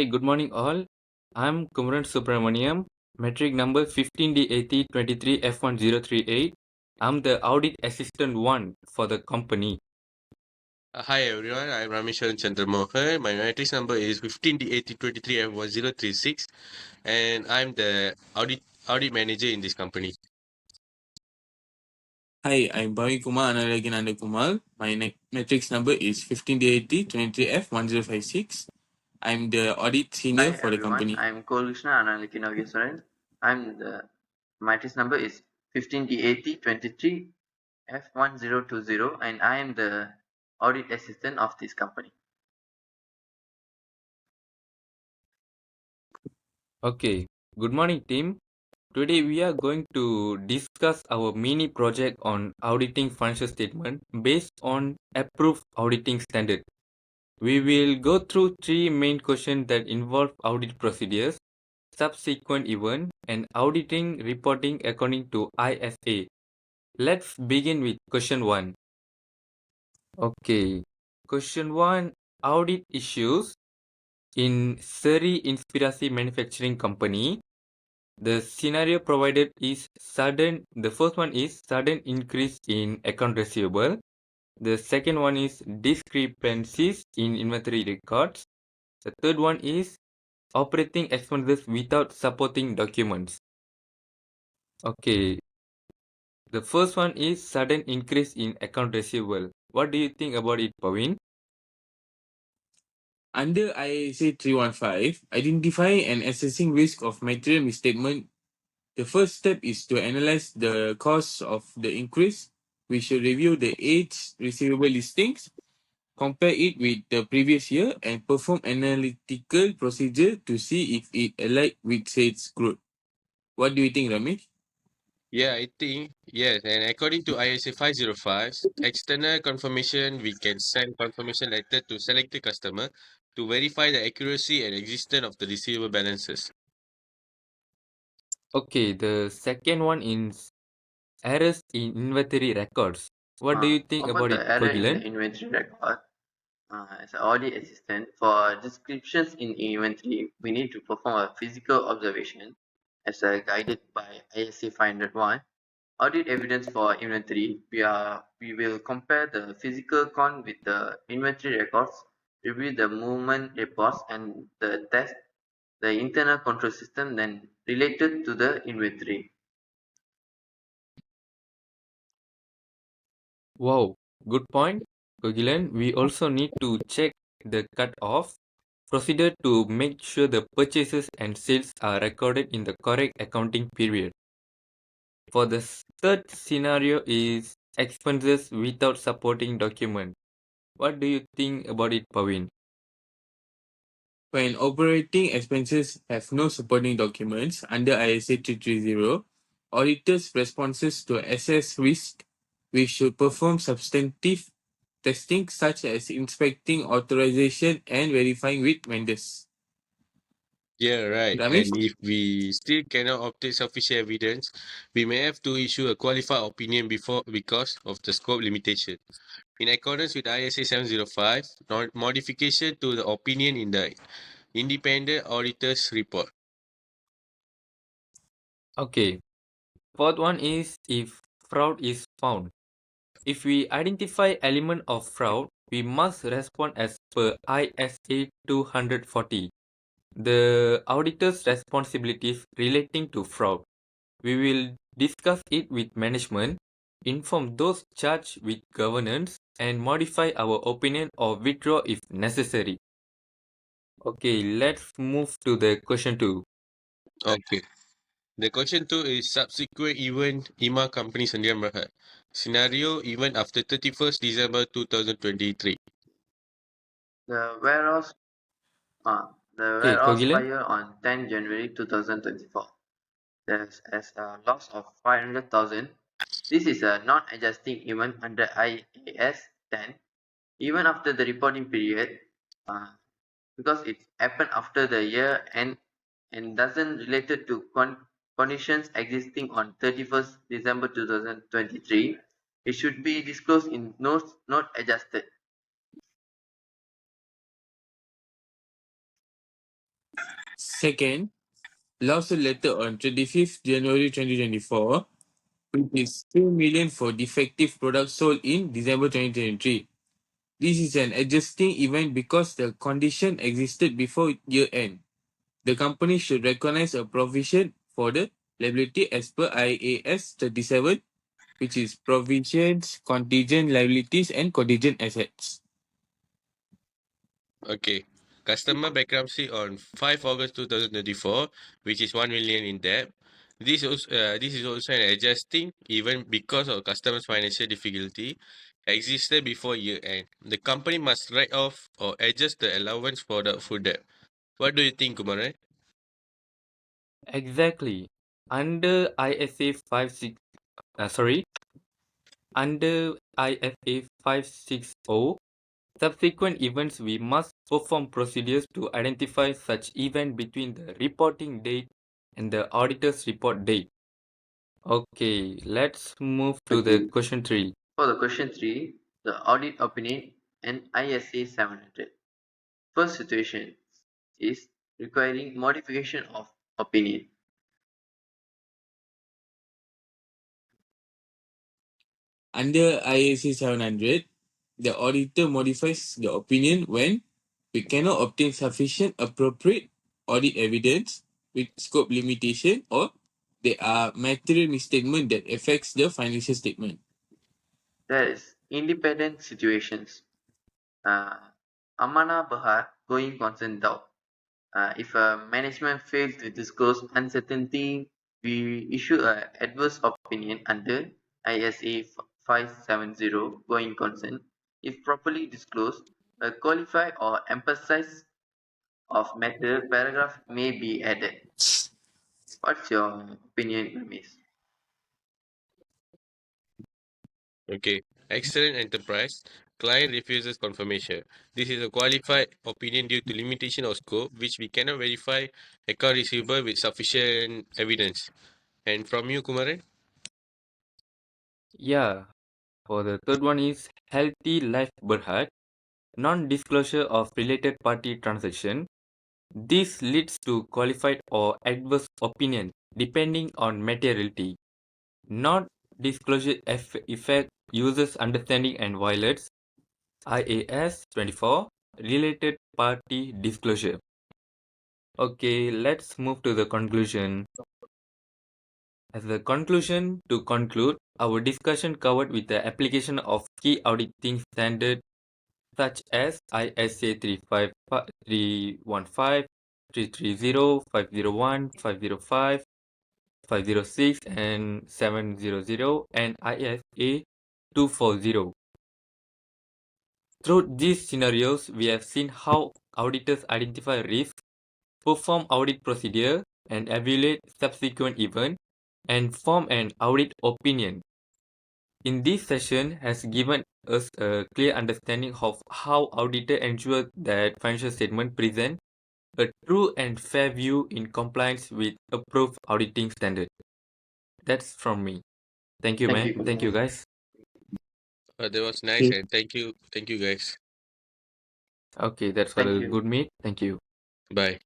Hi, good morning all. I'm Kumran Subramaniam, metric number 15D8023F1038. I'm the audit assistant 1 for the company. Hi everyone, I'm Rameshwaran Chandramohan. My matrix number is 15D8023F1036 and I'm the audit manager in this company. Hi, I'm Bhavi Kumar Analaginanda Kumar. My matrix number is 15D8023F1056. I'm the audit senior Hi for the everyone, company. I'm Krishna Analikinagesaran. I'm the matrix number is 15D8023F1020 and I am the audit assistant of this company. Okay, good morning team. Today we are going to discuss our mini project on auditing financial statement based on approved auditing standard. We will go through 3 main questions that involve audit procedures, subsequent event, and auditing reporting according to ISA. Let's begin with question 1. Okay. Question 1. Audit issues in Seri Inspirasi Manufacturing Company. The scenario provided is the first one is sudden increase in account receivable. The second one is discrepancies in inventory records. The third one is operating expenses without supporting documents. Okay. The first one is sudden increase in account receivable. What do you think about it, Pavin? Under ISA 315, identify and assessing risk of material misstatement. The first step is to analyze the cause of the increase. We should review the age receivable listings, compare it with the previous year, and perform analytical procedure to see if it aligns with sales growth. What do you think, Ramesh? Yeah, I think, yes, and according to ISA 505, external confirmation, we can send confirmation letter to selected customer to verify the accuracy and existence of the receivable balances. Okay, the second one is errors in inventory records. What do you think About about the it, error in the Kogilan? inventory record, as an audit assistant, for descriptions in inventory, we need to perform a physical observation as guided by ISA 501. Audit evidence for inventory. We will compare the physical count with the inventory records, review the movement reports, and the test the internal control system then related to the inventory. Wow, good point, Kogilan. We also need to check the cut-off procedure to make sure the purchases and sales are recorded in the correct accounting period. For the third scenario is expenses without supporting document. What do you think about it, Pavin? When operating expenses have no supporting documents under ISA 330, auditors' responses to assess risk, we should perform substantive testing such as inspecting authorization and verifying with vendors. Yeah, right. Ramesh? And if we still cannot obtain sufficient evidence, we may have to issue a qualified opinion because of the scope limitation. In accordance with ISA 705, modification to the opinion in the independent auditor's report. Okay. Fourth one is if fraud is found. If we identify element of fraud, we must respond as per ISA 240. The auditor's responsibilities relating to fraud. We will discuss it with management, inform those charged with governance, and modify our opinion or withdraw if necessary. Okay, let's move to the question 2. Okay. The question 2 is subsequent event IMA Company Sendirian Berhad. Scenario event after 31st December 2023. The warehouse, the Okay, warehouse Kogilan? fire on 10 January 2024. There's as a loss of 500,000. This is a non-adjusting event under IAS 10, even after the reporting period, because it happened after the year end and doesn't related to conditions existing on 31st December 2023. It should be disclosed in notes not adjusted. Second, lawsuit letter on 25th January 2024, which is 2 million for defective products sold in December 2023. This is an adjusting event because the condition existed before year end. The company should recognize a provision for the liability as per IAS 37, which is provisions, contingent liabilities, and contingent assets. Okay. Customer bankruptcy on 5 August 2024, which is 1 million in debt. This is also an adjusting even because of customer's financial difficulty existed before year end. The company must write off or adjust the allowance for the full debt. What do you think, Kumaran? Exactly. Under ISA 56, sorry, under ISA 560, subsequent events we must perform procedures to identify such event between the reporting date and the auditor's report date. Okay, let's move to the question 3. For the question 3, the audit opinion and ISA 700. First situation is requiring modification of opinion. Under IAC 700, the auditor modifies the opinion when we cannot obtain sufficient appropriate audit evidence with scope limitation or there are material misstatement that affects the financial statement. There is independent situations. Amana Bahar going concern doubt. If a management fails to disclose uncertainty, we issue an adverse opinion under ISA 570 going concern. If properly disclosed, a qualify or emphasize of matter paragraph may be added. What's your opinion, Ramesh? Okay. Excellent enterprise. Client refuses confirmation. This is a qualified opinion due to limitation of scope, which we cannot verify account receivable with sufficient evidence. And from you, Kumaran? Yeah, for the third one is healthy life Berhad, non-disclosure of related party transaction. This leads to qualified or adverse opinion depending on materiality. Not disclosure effect users understanding and violates IAS 24 related party disclosure. Okay, let's move to the conclusion. As a conclusion, to conclude, our discussion covered with the application of key auditing standards such as ISA 315, 330, 501, 505, 506, and 700, and ISA 240. Through these scenarios, we have seen how auditors identify risks, perform audit procedure, and evaluate subsequent events, and form an audit opinion. In this session has given us a clear understanding of how auditor ensure that financial statement present a true and fair view in compliance with approved auditing standard. That's from me. Thank you, man. Thank you, guys. That was nice, and thank you, guys. Okay, that's for Thank a you. good meet. Thank you. Bye.